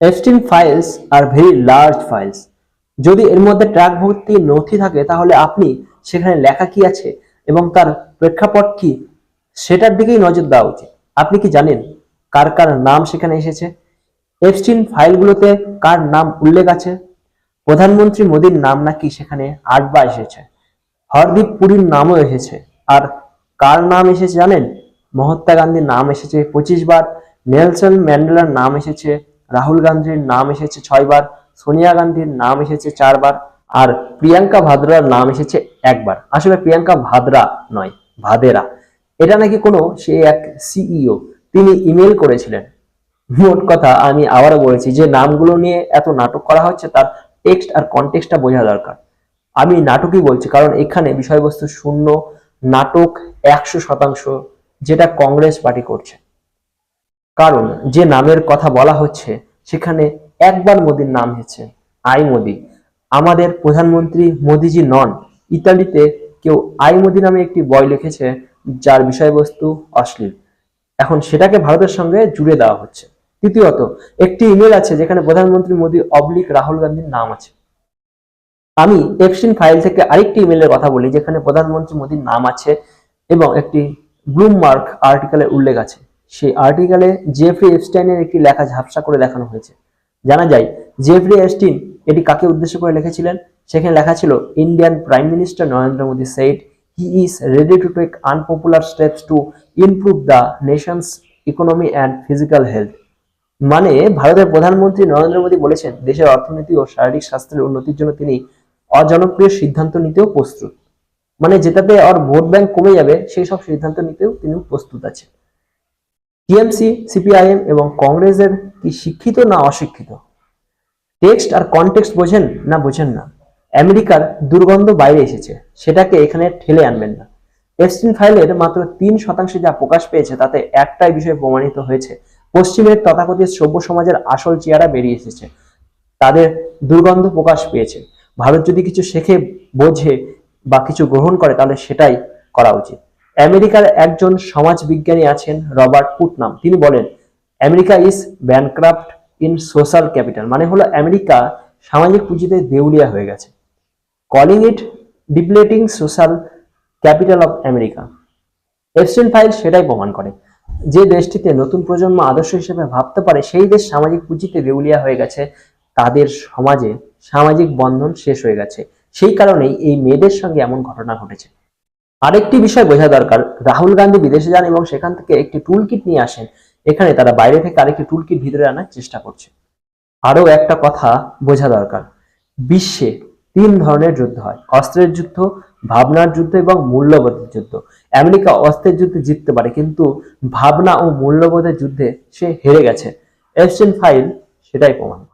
Epstein files are very large files. যদি এর মধ্যে ট্র্যাক ভর্তি নথি থাকে তাহলে আপনি সেখানে লেখা কি আছে এবং তার প্রেক্ষাপট কি সেটার দিকেই নজর দেওয়া উচিত। আপনি কি জানেন কার কার নাম সেখানে এসেছে? এপস্টিন ফাইলগুলোতে কার নাম উল্লেখ আছে? প্রধানমন্ত্রী মোদীর নাম নাকি সেখানে 8 বার এসেছে। হরদীপ পুরীর নামও এসেছে। আর কার নাম এসেছে জানেন? মহাত্মা গান্ধীর নাম এসেছে 25 বার, নেলসন ম্যান্ডেলার নাম এসেছে, রাহুল গান্ধীর নাম এসেছে 6 বার, সোনিয়া গান্ধীর নাম এসেছে 4 বার, আর প্রিয়াঙ্কা ভাদ্রার নাম এসেছে 1 বার। আসলে প্রিয়াঙ্কা ভাদ্রা নয়, ভাদেরা। এটা নাকি কোনো সে এক সিইও, তিনি ইমেল করেছিলেন। মোট কথা আমি আবারও বলেছি, যে নামগুলো নিয়ে এত নাটক করা হচ্ছে তার টেক্সট আর কনটেক্সটটা বোঝা দরকার। আমি নাটকই বলছি কারণ এখানে বিষয়বস্তু শূন্য, নাটক 100%, যেটা কংগ্রেস পার্টি করছে। কারণ যে নামের কথা বলা হচ্ছে সেখানে 1 বার মোদির নাম হচ্ছে আই মোদি। আমাদের প্রধানমন্ত্রী মোদিজি নন। ইতালিতে কেউ আই মোদি নামে একটি বই লিখেছে যার বিষয়বস্তু অশ্লীল। এখন সেটাকে ভারতের সঙ্গে জুড়ে দেওয়া হচ্ছে। তৃতীয়ত, একটি ইমেল আছে যেখানে প্রধানমন্ত্রী মোদি অবলিক রাহুল গান্ধীর নাম আছে। আমি এপস্টিন ফাইল থেকে আরেকটি ইমেলের কথা বলি যেখানে প্রধানমন্ত্রী মোদির নাম আছে এবং একটি ব্লুমবার্গ আর্টিকেলের উল্লেখ আছে। সেই আর্টিকেলে জেফ্রি এপস্টাইনের একটি লেখা ঝাপসা করে দেখানো হয়েছে। জানা যায় জেফ্রি এপস্টাইন এটি কাকে উদ্দেশ্য করে লিখেছিলেন। সেখানে লেখা ছিল, Indian prime minister Narendra Modi said he is ready to take unpopular steps to improve the nation's economy and physical health। মানে ভারতের প্রধানমন্ত্রী নরেন্দ্র মোদী বলেছেন দেশের অর্থনীতি ও শারীরিক স্বাস্থ্যের উন্নতির জন্য তিনি অজনপ্রিয় সিদ্ধান্ত নিতেও প্রস্তুত। মানে যেটাতে আর ভোট ব্যাংক কমে যাবে সেই সব সিদ্ধান্ত নিতেও তিনি প্রস্তুত আছেন। টিএমসি, সিপিআইএম এবং কংগ্রেসের কি শিক্ষিত না অশিক্ষিত? টেক্সট আর কনটেক্সট বোঝেন না বোঝেন না? আমেরিকার দুর্গন্ধ বাইরে এসেছে, সেটাকে এখানে ঠেলে আনবেন না। এপস্টিন ফাইলের মাত্র 3% যা প্রকাশ পেয়েছে তাতে একটাই বিষয় প্রমাণিত হয়েছে, পশ্চিমের তথাকথিত সভ্য সমাজের আসল চেহারা বেরিয়ে এসেছে। তাদের দুর্গন্ধ প্রকাশ পেয়েছে। ভারত যদি কিছু শেখে, বোঝে বা কিছু গ্রহণ করে তাহলে সেটাই করা উচিত। আমেরিকার একজন সমাজ বিজ্ঞানী আছেন রবার্ট পুটনাম। তিনি বলেন, America is bankrupt in social capital. মানে হলো আমেরিকা সামাজিক পুঁজিতে দেউলিয়া হয়ে গেছে। Calling it depleting social capital of America. Epstein file সেটাই প্রমাণ করে। যে দেশটিতে নতুন প্রজন্ম আদর্শ হিসেবে ভাবতে পারে সেই দেশ সামাজিক পুঁজিতে দেউলিয়া হয়ে গেছে। তাদের সমাজে সামাজিক বন্ধন শেষ হয়ে গেছে। সেই কারণেই এই মেয়েদের সঙ্গে এমন ঘটনা ঘটেছে। আরেকটি বিষয় বোঝা দরকার, রাহুল গান্ধী বিদেশে যান এবং সেখান থেকে একটি টুল কিট নিয়ে আসেন। এখানে তারা বাইরে থেকে আরেকটি টুল কিট ভিতরে আনার চেষ্টা করছে। আরো একটা কথা বোঝা দরকার, বিশ্বে 3 ধরনের যুদ্ধ হয়, অস্ত্রের যুদ্ধ, ভাবনার যুদ্ধ এবং মূল্যবোধের যুদ্ধ। আমেরিকা অস্ত্রের যুদ্ধে জিততে পারে কিন্তু ভাবনা ও মূল্যবোধের যুদ্ধে সে হেরে গেছে। এপস্টিন ফাইল সেটাই প্রমাণ।